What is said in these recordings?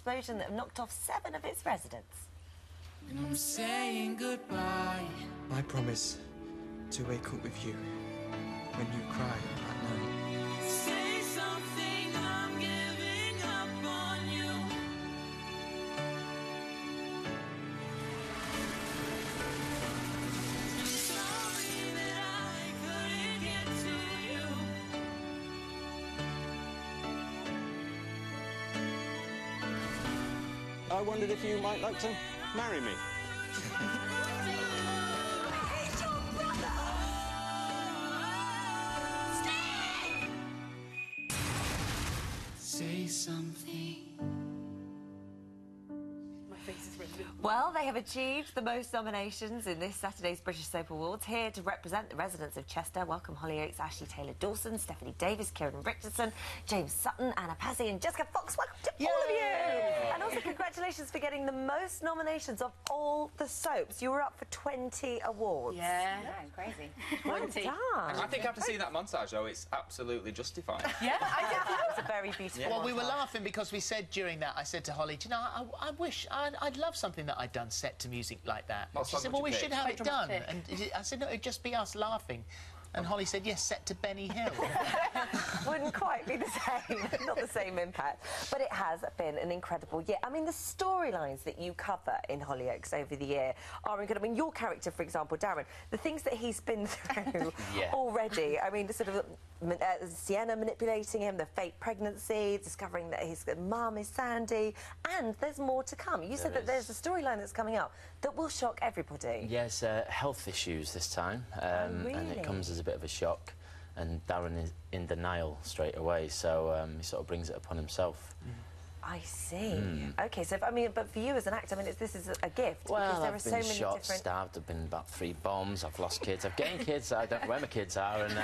explosion that have knocked off 7 of its residents. I'm saying goodbye. I promise to wake up with you when you cry at night. Say something, I'm giving up on you. I'm sorry that I couldn't get to you. I wondered if you might like to marry me. It's your brother! Stay! Say something. Well, they have achieved the most nominations in this Saturday's British Soap Awards. Here to represent the residents of Chester, welcome Hollyoaks, Ashley Taylor-Dawson, Stephanie Davis, Kieran Richardson, James Sutton, Anna Pazzi and Jessica Fox. Welcome to all of you! And also congratulations for getting the most nominations of all the soaps. You were up for 20 awards. Yeah, it's crazy. Well done. I think after seeing that montage, though, it's absolutely justified. Yeah, I did. That was a very beautiful Well, we were montage. laughing because we said during that, I said to Holly, do you know, I wish I'd love something that I'd done set to music like that. What She song said, would well, we you should pick? have it Quite done. dramatic. And I said, no, it'd just be us laughing. And Holly said, yes, set to Benny Hill. Wouldn't quite be the same, not the same impact. But it has been an incredible year. I mean, the storylines that you cover in Hollyoaks over the year are incredible. I mean, your character, for example, Darren, the things that he's been through already. I mean, the sort of Sienna manipulating him, the fake pregnancy, discovering that his mum is Sandy, and there's more to come. You said that there's a storyline that's coming up that will shock everybody. Yes, health issues this time, and it comes as a bit of a shock, and Darren is in denial straight away, so he sort of brings it upon himself. I see. OK, so, I mean, but for you as an actor, I mean, this is a gift. Well, because there are I've so been many shot, different... stabbed, I've been about 3 bombs, I've lost kids, I've gained kids, I don't know where my kids are, and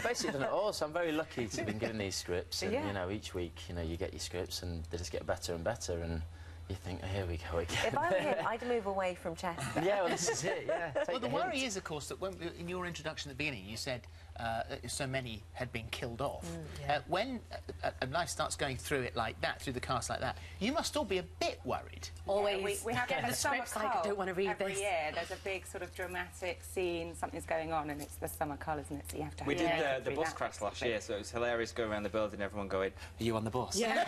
basically done it all, so I'm very lucky to have been given these scripts, and, you know, each week, you know, you get your scripts, and they just get better and better, and you think, oh, here we go again. If I were him, I'd move away from Chester. Yeah, well, this is it, yeah. Well, the worry is, of course, that when, in your introduction at the beginning, you said so many had been killed off. When life starts going through it like that, through the cast like that, you must all be a bit worried. Always. We have getting the scripts like, I don't want to read every this. year. There's a big sort of dramatic scene, something's going on, and it's the summer colours, isn't it? So you have to. We did the bus crash last year, so it was hilarious going around the building, everyone going, "Are you on the bus?" Yeah.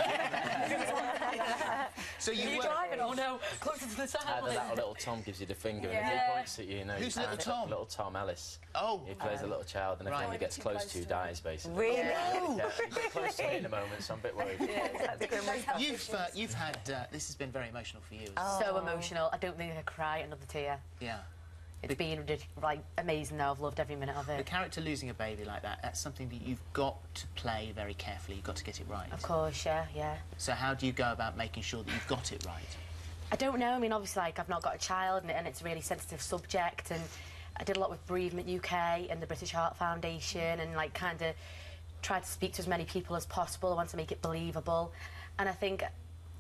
So Are you driving? Oh no, closer to the side. Either that or little Tom gives you the finger and he points at you, you know. Who's little Tom? Little Tom Ellis. Oh. He plays a little child, and everyone he gets close to dies, basically. Really? Yeah, he's close to me in a moment, so I'm a bit worried. You've had this has been very emotional for you. So emotional. I don't think I could cry another tear. Yeah. It's been like amazing now. I've loved every minute of The it. character losing a baby like that, that's something that you've got to play very carefully. You've got to get it right. Of course, yeah. So how do you go about making sure that you've got it right? I don't know. I mean, obviously, like, I've not got a child, and it's a really sensitive subject, and I did a lot with Bereavement UK and the British Heart Foundation, and, like, kind of tried to speak to as many people as possible. I wanted to make it believable, and I think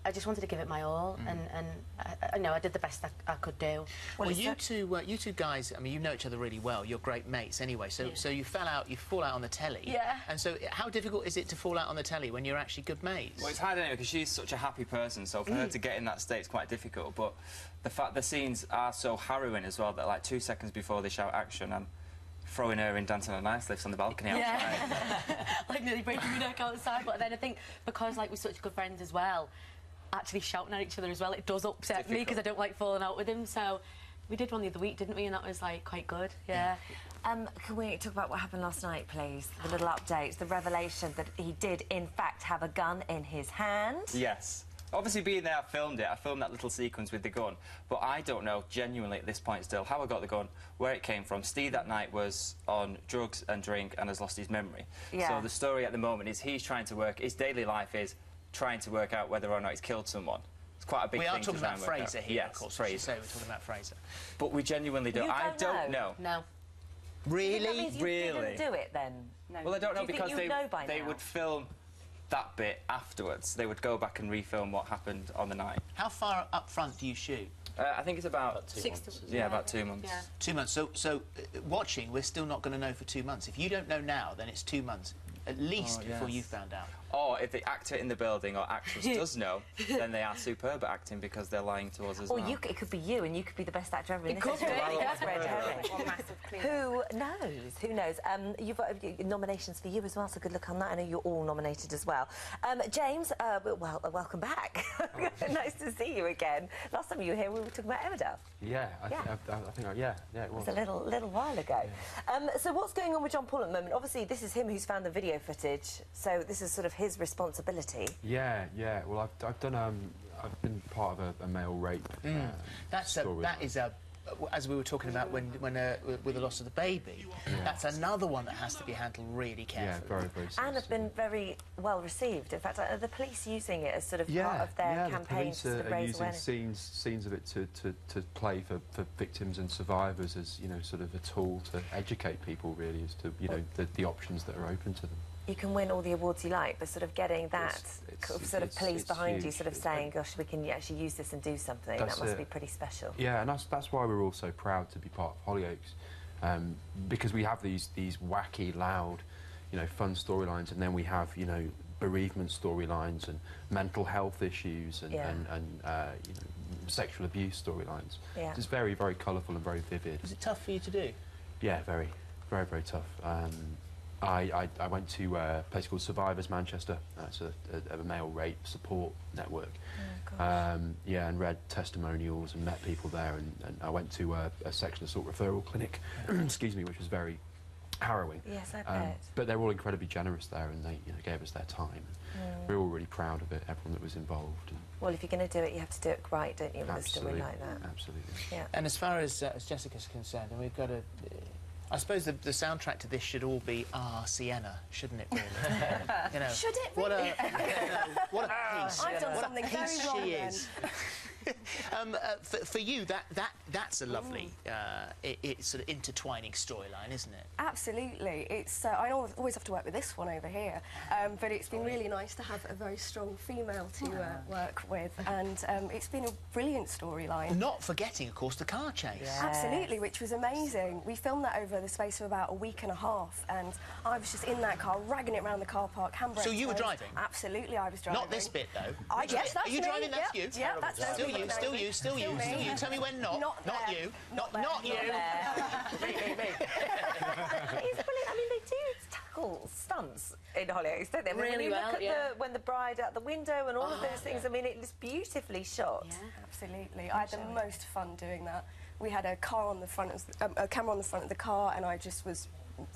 I just wanted to give it my all, and I know I did the best I could do. Well, you two guys, I mean, you know each other really well. You're great mates anyway, so you fall out on the telly. Yeah. And so how difficult is it to fall out on the telly when you're actually good mates? Well, it's hard anyway, because she's such a happy person, so for her to get in that state is quite difficult, but the fact the scenes are so harrowing as well, that, like, 2 seconds before they shout action, I'm throwing her in Dancing on Ice lifts on the balcony outside. Like, nearly breaking my neck outside, but then I think because, like, we're such good friends as well, actually shouting at each other as well, it does upset me because I don't like falling out with him, so we did one the other week, didn't we, and that was, like, quite good, yeah. Can we talk about what happened last night, please? The little updates, the revelation that he did, in fact, have a gun in his hand. Yes. Obviously, being there, I filmed that little sequence with the gun, but I don't know, genuinely, at this point still, how I got the gun, where it came from. Steve that night was on drugs and drink and has lost his memory. Yeah. So the story at the moment is he's trying to work, his daily life is trying to work out whether or not he's killed someone. It's quite a big thing to try and work out. We are talking about Fraser here, yes, of course. Fraser. We're talking about Fraser. But we genuinely don't. I don't know. No. Really? That means you didn't do it, then? No. Well, I don't know, Do you think because you'd know by they now? would film that bit afterwards. They would go back and refilm what happened on the night. How far up front do you shoot? I think it's about 2 months. Yeah, about 2 months. Yeah. 2 months. So watching, we're still not going to know for 2 months. If you don't know now, then it's 2 months at least before you found out. Or if the actor in the building or actress does know, then they are superb at acting because they're lying to us as well. Or it could be you, and you could be the best actor ever in this. could be. That's red herring. Or massive clue. Who knows? Who knows? You've got nominations for you as well, so good luck on that. I know you're all nominated as well. James, welcome back. Nice to see you again. Last time you were here, we were talking about Emmerdale. Yeah, I think, it was. It was a little while ago. Yeah. So what's going on with John Paul at the moment? Obviously, this is him who's found the video footage, so this is sort of his responsibility. Yeah. Well, I've done. I've been part of a male rape. Story. That is a. As we were talking about when with the loss of the baby, that's another one that has to be handled really carefully. Yeah, very sensitive. And have been very well received. In fact, are the police using it as sort of part of their campaign to sort of the police are raise using awareness? scenes of it to play for victims and survivors as, you know, sort of a tool to educate people really as to, you know, the options that are open to them. You can win all the awards you like, but sort of getting that sort of police behind you, huge. sort of saying, gosh, we can actually use this and do something, that must be pretty special. Yeah, and that's why we're all so proud to be part of Hollyoaks, because we have these wacky, loud, you know, fun storylines, and then we have, you know, bereavement storylines and mental health issues and you know, sexual abuse storylines. Yeah. It's very, very colourful and very vivid. Was it tough for you to do? Yeah, very, very tough. I went to a place called Survivors Manchester. It's a male rape support network. Oh, gosh. Yeah, and read testimonials and met people there. And I went to a sexual assault referral clinic, excuse me, which was very harrowing. Yes, I bet. But they were all incredibly generous there, and they, you know, gave us their time. We were all really proud of it, everyone that was involved. Well, if you're going to do it, you have to do it right, don't you, with a story like that? Absolutely. Yeah. And as far as Jessica's concerned, and we've got a. I suppose the soundtrack to this should all be Sienna, shouldn't it, really? You know, should it what really? what a piece. I've done what something a piece very wrong she then. is. For you, that's a lovely, it's sort of intertwining storyline, isn't it? Absolutely. It's I always have to work with this one over here, but it's been really nice to have a very strong female to work with, and it's been a brilliant storyline. Not forgetting, of course, the car chase. Yes. Absolutely, which was amazing. We filmed that over the space of about a week and a half, and I was just in that car, ragging it around the car park, handbrake. So you were closed. driving? Absolutely, I was driving. Not this bit, though. Yes, that's Are you me. driving? That's Yep. you. Yeah, that's Still me. you, still you, still you, me. still you. Tell me when not. Not Not there. you. Not there. Not you. It's brilliant. I mean, they do tackle stunts in Hollyoaks, don't they? I mean, when Really you well, look at when the bride out the window and all of those things, I mean, it's beautifully shot. Yeah. Absolutely. I had the most fun doing that. We had a car on the front of a camera on the front of the car, and I just was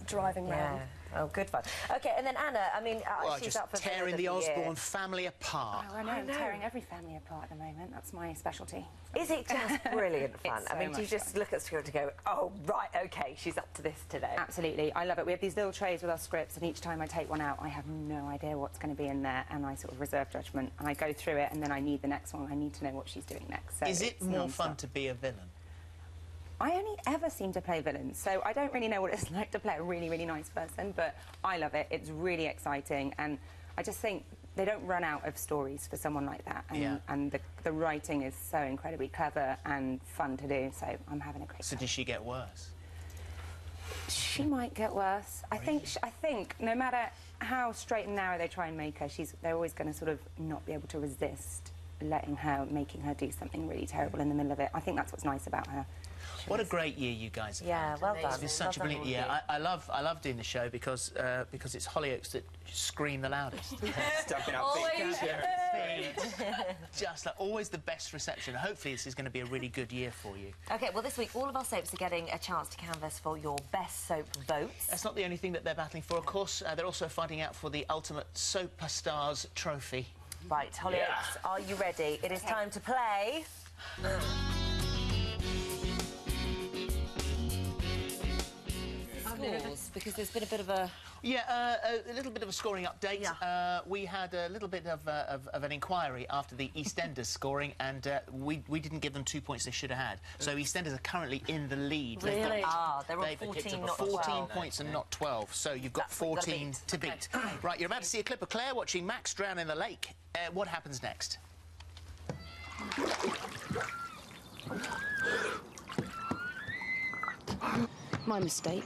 driving round. Oh, good fun. Okay, and then Anna, I mean, Well, she's just up for tearing the Villain of Osborne Year. family apart. Oh, I know, I'm tearing every family apart at the moment. That's my specialty. Is it just brilliant fun? It's I mean, so do you much just look at the script and go, oh, right, OK, she's up to this today? Absolutely, I love it. We have these little trays with our scripts, and each time I take one out, I have no idea what's going to be in there, and I sort of reserve judgment, and I go through it, and then I need the next one. I need to know what she's doing next. So Is it it's more non-stop. fun to be a villain? I only ever seem to play villains, so I don't really know what it's like to play a really, really nice person, but I love it. It's really exciting, and I just think they don't run out of stories for someone like that, and the writing is so incredibly clever and fun to do, so I'm having a great So time. does she get worse? She might get worse. I think no matter how straight and narrow they try and make her, they're always going to sort of not be able to resist making her do something really terrible in the middle of it. I think that's what's nice about her. What a great year you guys have Yeah, had. well done. It's been such a Well done, brilliant year. all I love doing the show because it's Hollyoaks that scream the loudest. Stepping out feet. Just like always the best reception. Hopefully this is going to be a really good year for you. OK, well, this week, all of our soaps are getting a chance to canvass for your best soap votes. That's not the only thing that they're battling for, of course. They're also fighting out for the Ultimate Soapstars trophy. Right, Hollyoaks, are you ready? It is time to play... Scores, because there's been a bit of a... Yeah, a little bit of a scoring update. We had a little bit of an inquiry after the EastEnders scoring, and we didn't give them 2 points they should have had. So EastEnders are currently in the lead. Really? They're on 14, not 12. 14 points and not 12, so you've got 14 to beat. Right, you're about to see a clip of Claire watching Max drown in the lake. What happens next? My mistake.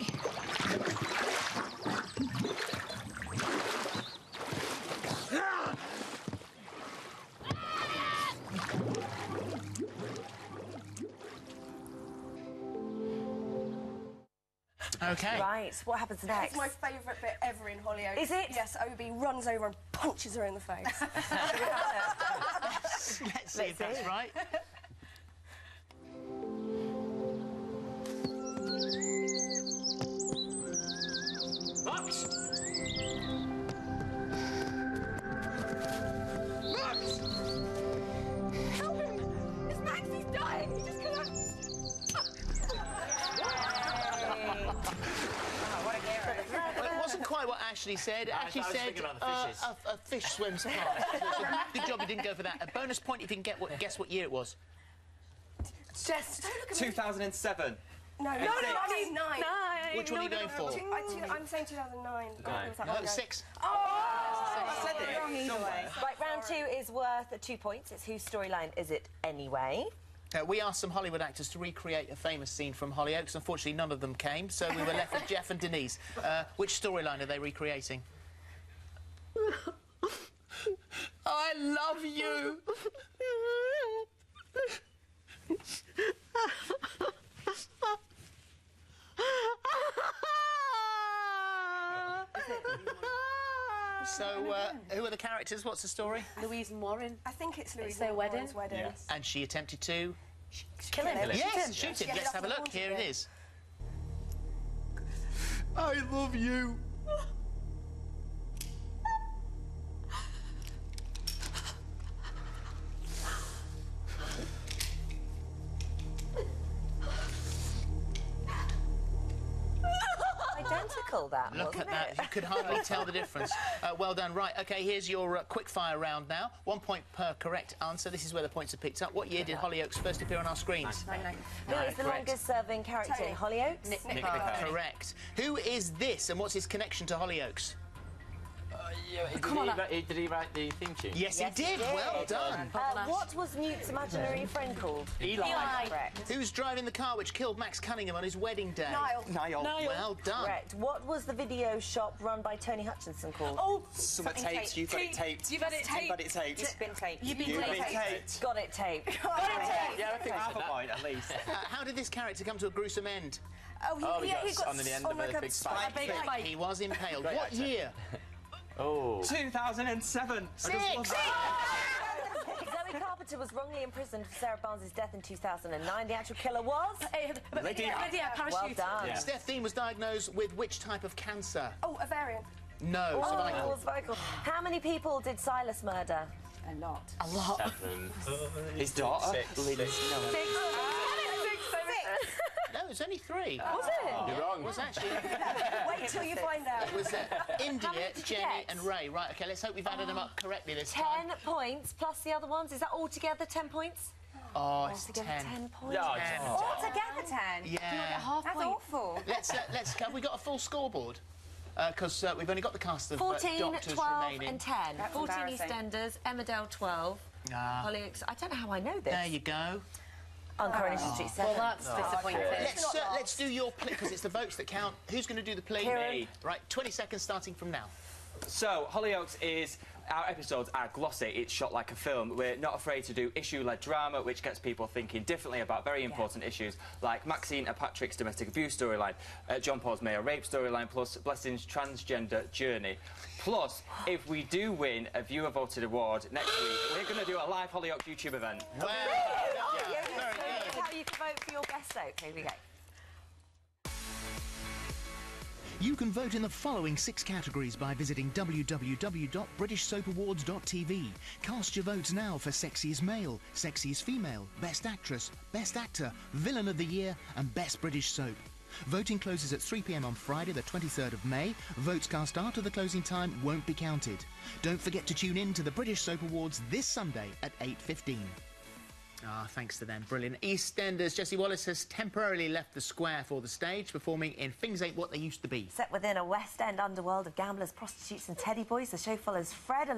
OK. Right, what happens next? It's my favourite bit ever in Hollyoaks. Is it? Yes, Obi runs over and punches her in the face. Let's see if that's right. Max! Max! Help him! It's Max, he's dying! He just collapsed! Well, it wasn't quite what Ashley said. Ashley I was said thinking about the fishes. a fish swims past. Good job you didn't go for that. A bonus point if you can guess what year it was. Just... Don't look at me. 2007. No, Six. I mean 9. Which one are you going for? I'm saying 2009. God, it was that No, long ago. 6. I said it. Wrong either way. Right, round 2 is worth 2 points. It's whose storyline is it anyway? We asked some Hollywood actors to recreate a famous scene from Hollyoaks. Unfortunately, none of them came, so we were left with Jeff and Denise. Which storyline are they recreating? I love you! So, who are the characters? What's the story? Louise and Warren. I think it's Louise It's their Warren's wedding. wedding. And she attempted to... Kill him. Yes, shoot him. Yes. Let's have a look. Yes. Here it is. I love you. Identical, that, Look wasn't at it? that. You could hardly tell the difference. Well done. Right, OK, here's your quick-fire round now. 1 point per correct answer. This is where the points are picked up. What year did Hollyoaks first appear on our screens? Who is the correct. longest-serving character in Hollyoaks? Nick Nick Carter. Carter. Correct. Who is this and what's his connection to Hollyoaks? Did he write the theme tune? Yes, he did. Well done. What was Newt's imaginary friend called? Eli. Correct. Who's driving the car which killed Max Cunningham on his wedding day? Niall. Well done. Correct. What was the video shop run by Tony Hutchinson called? Oh, Something taped. You've got it taped. You've had it taped. You've got it taped. It's been taped. You've been taped. Got it taped. Yeah, I think Half a point, at least. How did this character come to a gruesome end? Oh, he got on the end of like a big spike. He was impaled. Great What actor. year? Oh. 2007. Six. Zoe Carpenter was wrongly imprisoned for Sarah Barnes' death in 2009. The actual killer was... Lydia, Well parachute. done. Steph Dean was diagnosed with which type of cancer? Oh, ovarian. No, Oh, cervical. cervical. How many people did Silas murder? A lot. A lot. 7. His daughter. Six. No, it was only 3. Was it? You're wrong. It was actually... Wait till you find out. It was India, did you Jenny get? and Ray. Right, OK, let's hope we've added them up correctly this time. 10 points plus the other ones. Is that altogether 10 points? Oh, it's Altogether 10. 10 points. No, Altogether 10. Yeah. That's awful. Let's have we got a full scoreboard? Because we've only got the cast of 14, doctors 12 remaining. and 10. That's 14 embarrassing. EastEnders, Emmerdale 12, Hollyoaks... I don't know how I know this. There you go. On Coronation Street 7. Well, that's disappointing. Let's do your plea, because it's the votes that count. Who's going to do the plea? Kieran. Me. Right, 20 seconds starting from now. So, Hollyoaks is... Our episodes are glossy, it's shot like a film. We're not afraid to do issue-led drama, which gets people thinking differently about very important issues, like Maxine and Patrick's domestic abuse storyline, John Paul's Mayo rape storyline, plus Blessing's transgender journey. Plus, if we do win a viewer-voted award next week, we're going to do a live Hollyoaks YouTube event. Wow. How you can vote for your best vote. Here we go. You can vote in the following 6 categories by visiting www.britishsoapawards.tv. Cast your votes now for Sexiest Male, Sexiest Female, Best Actress, Best Actor, Villain of the Year and Best British Soap. Voting closes at 3 p.m. on Friday the 23rd of May. Votes cast after the closing time won't be counted. Don't forget to tune in to the British Soap Awards this Sunday at 8:15. Thanks to them. Brilliant. EastEnders Jessie Wallace has temporarily left the square for the stage, performing in Things Ain't What They Used to Be. Set within a West End underworld of gamblers, prostitutes and teddy boys, the show follows Fred, a